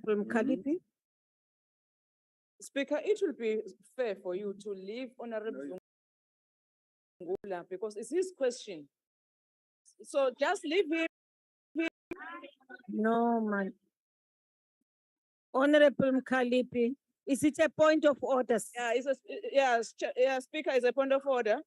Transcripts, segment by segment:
Honorable Mkhalipi. Speaker, it will be fair for you to leave Honorable Ngula because it's his question. So just leave him. No, man. Honorable Mkhalipi, is it a point of order? Speaker, is a point of order.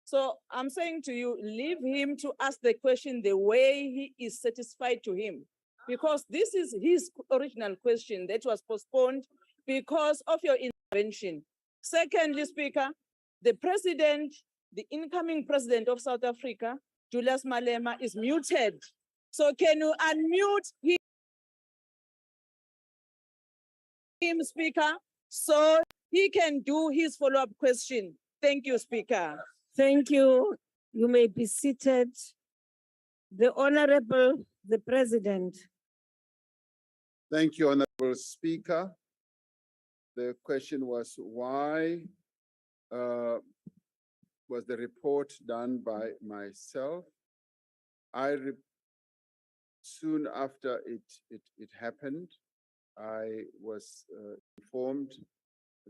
So I'm saying to you, leave him to ask the question the way he is satisfied to him. Because this is his original question that was postponed because of your intervention. Secondly, Speaker, the president, the incoming president of South Africa, Julius Malema, is muted. So can you unmute him, Speaker, so he can do his follow-up question? Thank you, Speaker. Thank you. You may be seated. The Honorable, the President. Thank you, Honorable Speaker. The question was why was the report done by myself? Soon after it happened, I was informed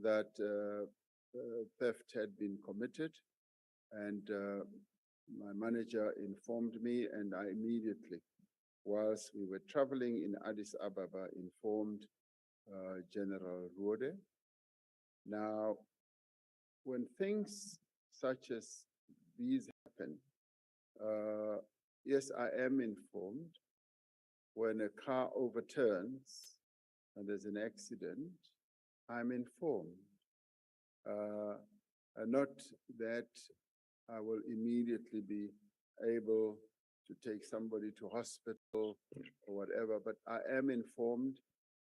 that theft had been committed, and my manager informed me, and I immediately, whilst we were traveling in Addis Ababa, informed General Rode. Now, when things such as these happen, yes, I am informed. When a car overturns and there's an accident, I'm informed. Not that I will immediately be able to take somebody to hospital or whatever, but I am informed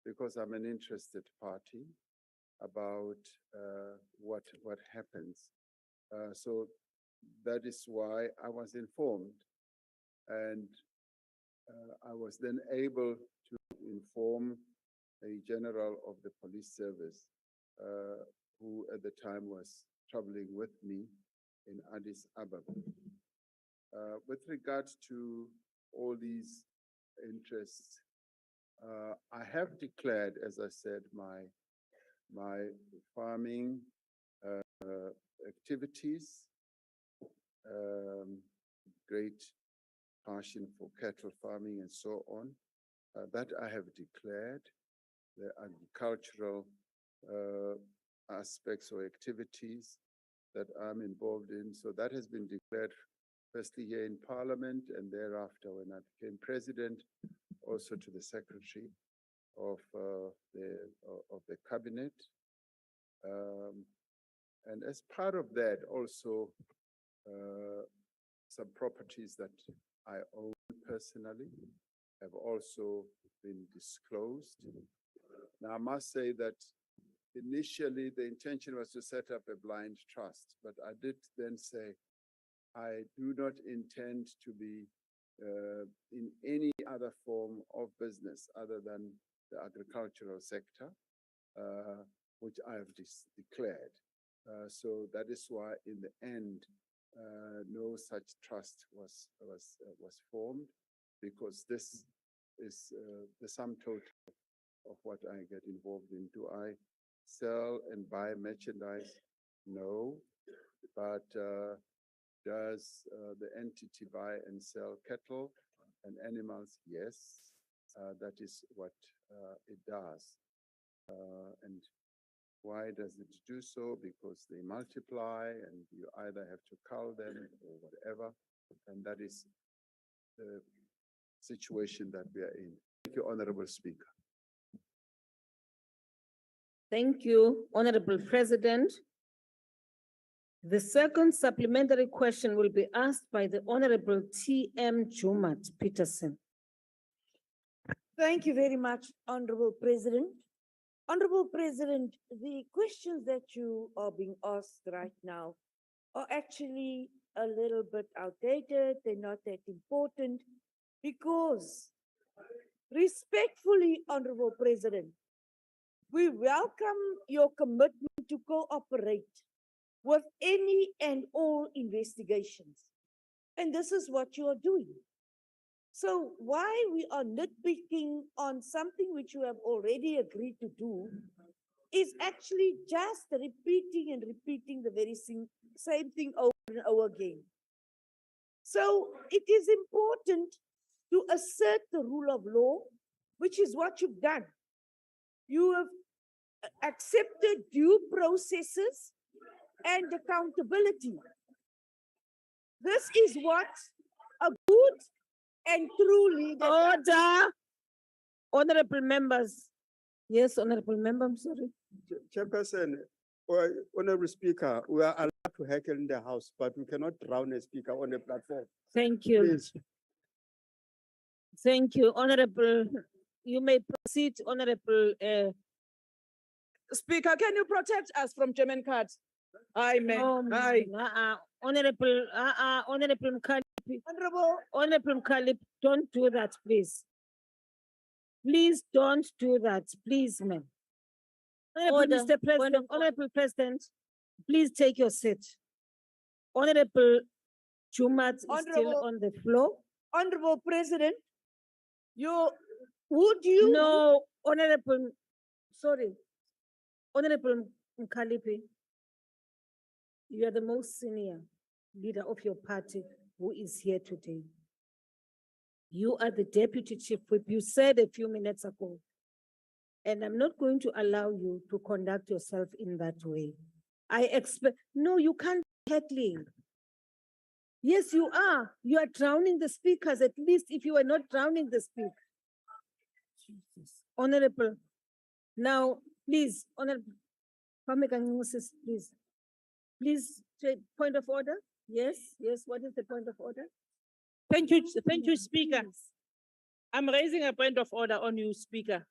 because I'm an interested party about what happens. So that is why I was informed. And I was then able to inform a general of the police service who at the time was traveling with me in Addis Ababa. With regards to all these interests, I have declared, as I said, my farming activities, great passion for cattle farming and so on, that I have declared. The agricultural aspects or activities that I'm involved in. So that has been declared firstly here in Parliament, and thereafter when I became president, also to the secretary of the cabinet. And as part of that, also some properties that I own personally have also been disclosed. Now, I must say that initially the intention was to set up a blind trust, but I did then say I do not intend to be in any other form of business other than the agricultural sector, which I have declared. So that is why in the end, no such trust was formed, because this is the sum total of what I get involved in. Do I sell and buy merchandise? No. But does the entity buy and sell cattle and animals? Yes. That is what it does. And why does it do so? Because they multiply and you either have to cull them or whatever. And that is the situation that we are in. Thank you, Honorable Speaker. Thank you, Honorable President. The second supplementary question will be asked by the Honorable T.M. Jumat Peterson. Thank you very much, Honorable President. Honorable President, the questions that you are being asked right now are actually a little bit outdated. They're not that important because, respectfully, Honorable President, we welcome your commitment to cooperate with any and all investigations. And this is what you are doing. So why we are nitpicking on something which you have already agreed to do is actually just repeating and repeating the very same thing over and over again. So it is important to assert the rule of law, which is what you've done. You have accepted due processes and accountability. This is what a good and true leader does. Order. Honorable members. Yes, honorable member, I'm sorry. Chairperson, or Honorable Speaker, we are allowed to heckle in the House, but we cannot drown a speaker on the platform. Thank you. Please. Thank you, honorable. You may proceed, honorable. Speaker, can you protect us from German cards? Aye, man. Aye. Honorable, honorable Mkhalip, honorable Mkhalip, don't do that, please. Please don't do that, please, ma'am. Honorable Order. Mr. President, honorable President, please take your seat. Honorable Jumat is still Honorable- on the floor. Honorable President, would you? No, honorable, sorry, honorable Mkhalipi, you are the most senior leader of your party who is here today. You are the deputy chief whip. You said a few minutes ago. And I'm not going to allow you to conduct yourself in that way. I expect, no, you can't be heckling. Yes, you are. You are drowning the speakers, at least if you are not drowning the speaker. Jesus. Honorable, now, please, honorable, please. Please, point of order? Yes, yes, what is the point of order? Thank you, Speaker. I'm raising a point of order on you, Speaker.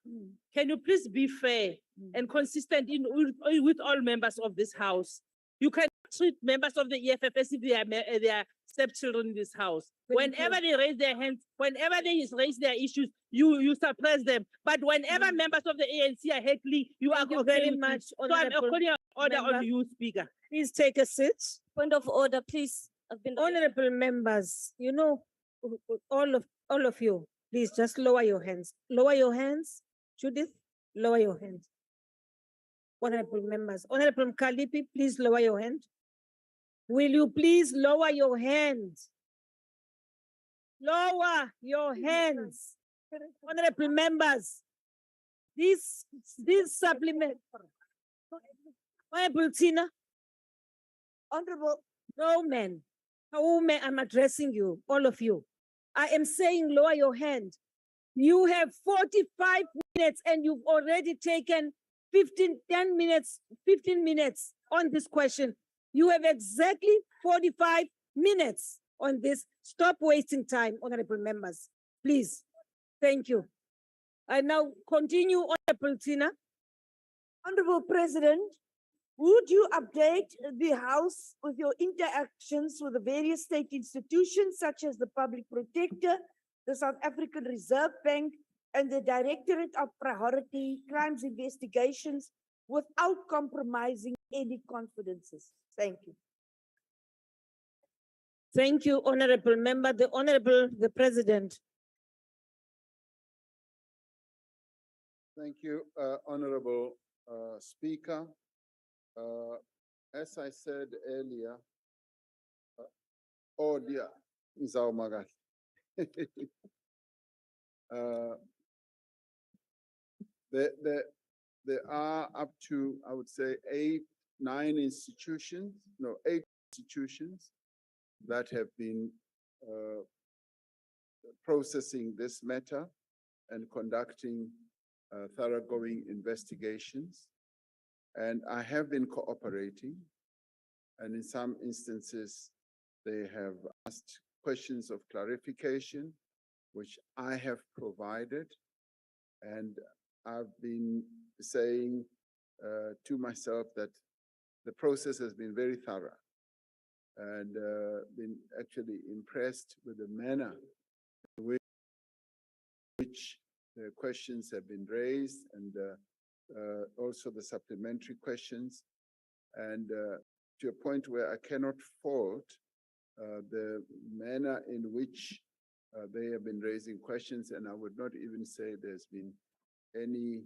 Can you please be fair and consistent with all members of this House? You can treat members of the EFF as if they are stepchildren in this House. Whenever they raise their hands, whenever they raise their issues, you suppress them. But whenever members of the ANC are heckling, you are Thank you okay very with much, it. So I'm honorable calling an order member. on you, Speaker. Please take a seat. Point of order, please. Honorable members, you know, all of you, please just lower your hands. Lower your hands. Judith, lower your hands. Honorable members, Honorable Mkhalipi, please lower your hand. Will you please lower your hands? Lower your hands. Honorable members, this supplement. Honorable Tina, Honorable, no man. Woman, I'm addressing you, all of you. I am saying lower your hand. You have 45 minutes and you've already taken 15 minutes on this question. You have exactly 45 minutes on this. Stop wasting time, honorable members. Please. Thank you. I now continue, Honorable Tina. Honorable President, would you update the House with your interactions with the various state institutions such as the Public Protector, the South African Reserve Bank, and the Directorate of Priority Crimes Investigations without compromising any confidences? Thank you. Thank you, honorable member. The President. Thank you, Honorable Speaker. As I said earlier, oh dear, Nzawumakali. There are up to, I would say, 8 institutions that have been processing this matter and conducting thoroughgoing investigations. And I have been cooperating. And in some instances, they have asked questions of clarification, which I have provided. And I've been saying to myself that the process has been very thorough and been actually impressed with the manner in which the questions have been raised and also the supplementary questions. And to a point where I cannot fault the manner in which they have been raising questions, and I would not even say there's been any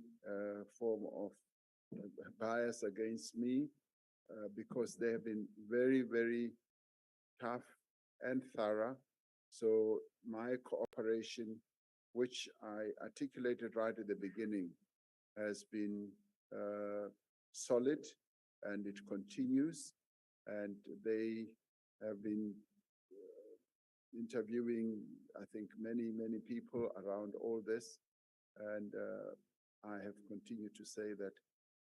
form of bias against me because they have been very, very tough and thorough. So my cooperation, which I articulated right at the beginning, has been solid, and it continues. And they have been interviewing, I think, many, many people around all this. And I have continued to say that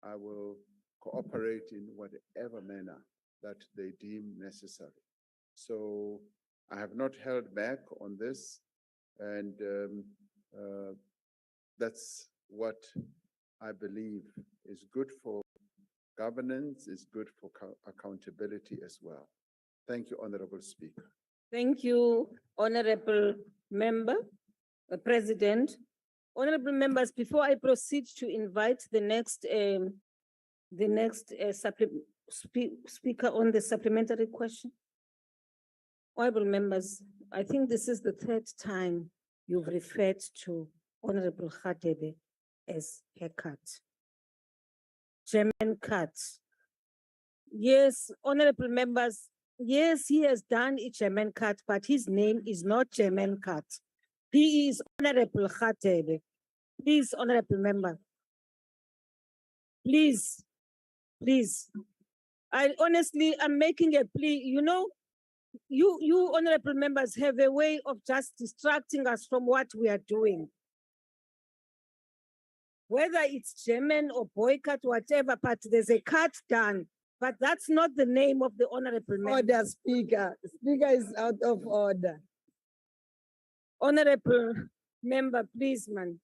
I will cooperate in whatever manner that they deem necessary. So I have not held back on this, and that's what I believe is good for governance, is good for accountability as well. Thank you, Honorable Speaker. Thank you, Honorable Member, President. Honorable members, before I proceed to invite the next speaker on the supplementary question. Honorable members, I think this is the third time you've referred to Honorable Khatebe as haircut. German cut. Yes, honorable members, yes, he has done a German cut, but his name is not German cut. He is Honorable Khatebe. Please, honorable member. Please, please. I honestly am making a plea. You know, you honorable members have a way of just distracting us from what we are doing. Whether it's German or boycott, whatever, but there's a cut done. But that's not the name of the honorable member. Order, Speaker. Speaker is out of order. Honorable member, please, man.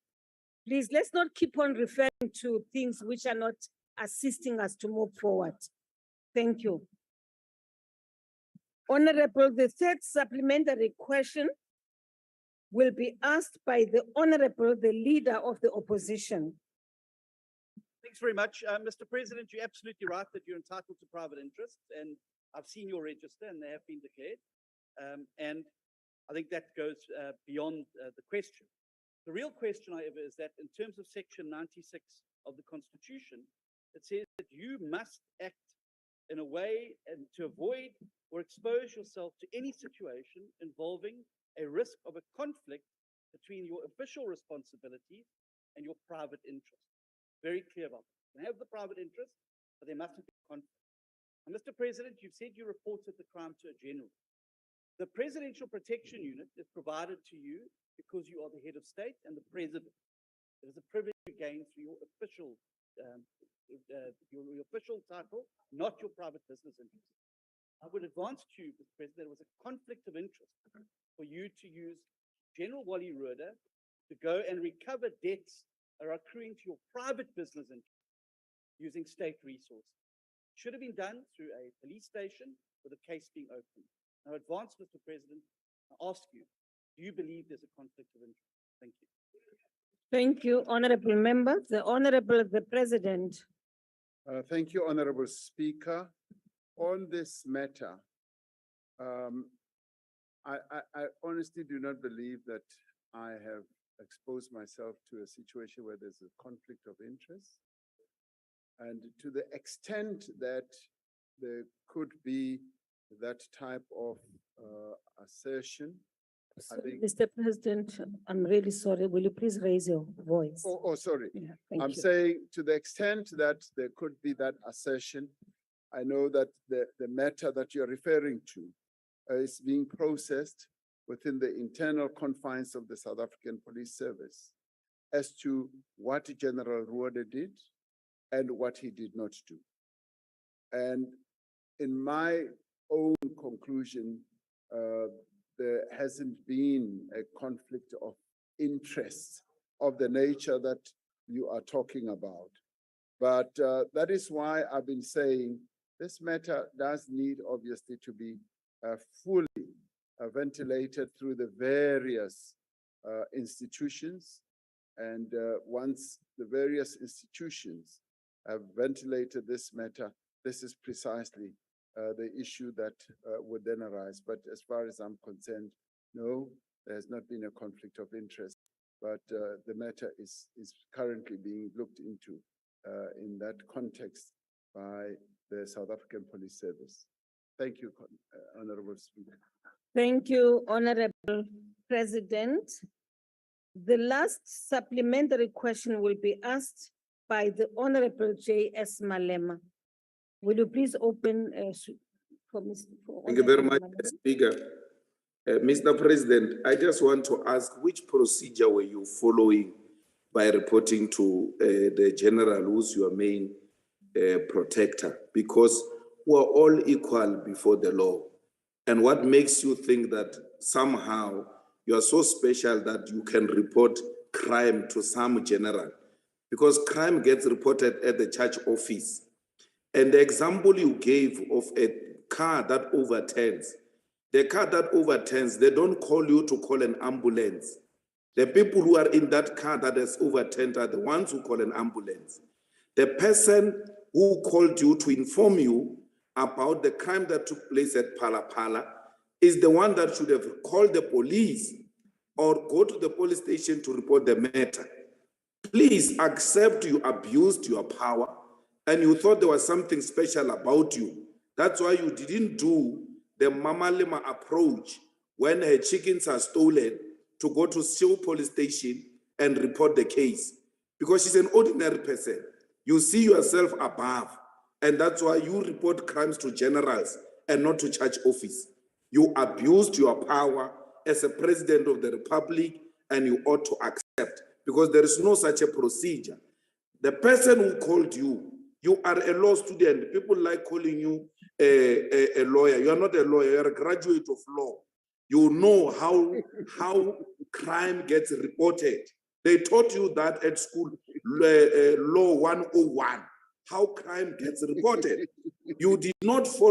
Please, let's not keep on referring to things which are not assisting us to move forward. Thank you. Honorable, the third supplementary question will be asked by the Honorable, the Leader of the Opposition. Thanks very much. Mr. President, you're absolutely right that you're entitled to private interests, and I've seen your register and they have been declared. And I think that goes beyond the question. The real question, however, is that in terms of Section 96 of the Constitution, it says that you must act in a way and to avoid or expose yourself to any situation involving a risk of a conflict between your official responsibilities and your private interest. Very clear about that. You can have the private interest, but there mustn't be conflict. And Mr. President, you've said you reported the crime to a general. The Presidential Protection Unit is provided to you because you are the head of state and the president. It is a privilege you gain through your official title, not your private business interest. I would advance to you, Mr. President, there was a conflict of interest for you to use General Wally Roeder to go and recover debts that are accruing to your private business interest using state resources. Should have been done through a police station with a case being opened. Now, advance, Mr. President, I ask you, do you believe there's a conflict of interest? Thank you. Thank you, honorable member. The Honorable, the President. Thank you, Honorable Speaker. On this matter, I honestly do not believe that I have exposed myself to a situation where there's a conflict of interest. And to the extent that there could be that type of assertion, I think. Mr. President, I'm really sorry. Will you please raise your voice? Oh, sorry. Yeah, thank I'm you. saying to the extent that there could be that assertion, I know that the matter that you're referring to is being processed within the internal confines of the South African Police Service as to what General Roeder did and what he did not do. And in my own conclusion, there hasn't been a conflict of interest of the nature that you are talking about. But that is why I've been saying this matter does need obviously to be fully ventilated through the various institutions. And once the various institutions have ventilated this matter, this is precisely the issue that would then arise. But as far as I'm concerned, no, there has not been a conflict of interest, but the matter is currently being looked into in that context by the South African Police Service. Thank you, Honorable Speaker. Thank you, Honorable President. The last supplementary question will be asked by the Honorable J.S. Malema. Will you please open for Mr. Thank you very Honorable much, Malema? Speaker. Mr. President, I just want to ask, which procedure were you following by reporting to the general, who's your main protector? Because we're all equal before the law. And what makes you think that somehow you are so special that you can report crime to some general? Because crime gets reported at the church office. And the example you gave of a car that overturns, the car that overturns, they don't call you to call an ambulance. The people who are in that car that has overturned are the ones who call an ambulance. The person who called you to inform you about the crime that took place at Phala is the one that should have called the police or go to the police station to report the matter. Please accept you abused your power and you thought there was something special about you. That's why you didn't do the Mama Lima approach when her chickens are stolen to go to Seoul police station and report the case. Because she's an ordinary person. You see yourself above. And that's why you report crimes to generals and not to church office. You abused your power as a president of the republic and you ought to accept because there is no such a procedure. The person who called you, you are a law student. People like calling you a lawyer. You are not a lawyer, you are a graduate of law. You know how crime gets reported. They taught you that at school, Law 101, how crime gets reported. You did not follow